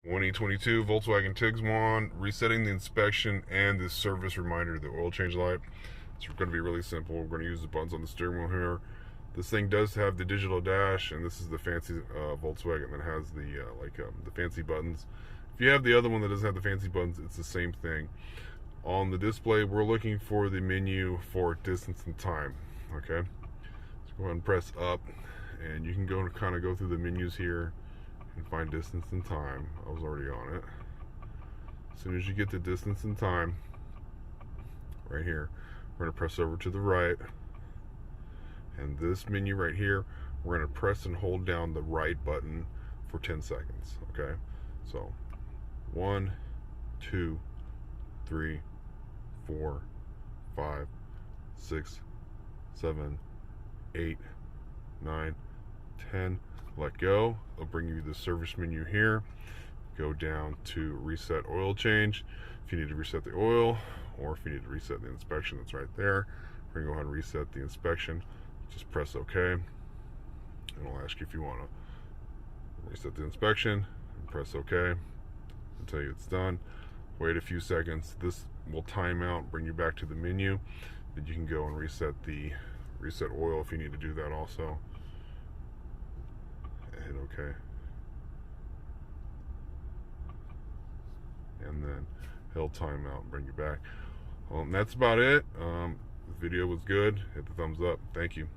2022 Volkswagen Tiguan, resetting the inspection and the service reminder, the oil change light. It's going to be really simple. We're going to use the buttons on the steering wheel here. This thing does have the digital dash, and this is the fancy Volkswagen that has the fancy buttons. If you have the other one that doesn't have the fancy buttons, it's the same thing. On the display, we're looking for the menu for distance and time. Okay, so go ahead and press up, and you can go and kind of go through the menus here and find distance and time. I was already on it. As soon as you get to distance and time, right here, we're going to press over to the right, and this menu right here, we're going to press and hold down the right button for 10 seconds. Okay, so 1, 2, 3, 4, 5, 6, 7, 8, 9, 10. Let go. It'll bring you the service menu here. Go down to reset oil change if you need to reset the oil, or if you need to reset the inspection, that's right there. We're going to go ahead and reset the inspection. Just press OK, and it'll ask you if you want to reset the inspection, and press OK. It'll tell you it's done. Wait a few seconds. This will time out, bring you back to the menu. Then you can go and reset oil if you need to do that also. Hit OK, and then he'll time out and bring you back. Well, and that's about it. The video was good. Hit the thumbs up. Thank you.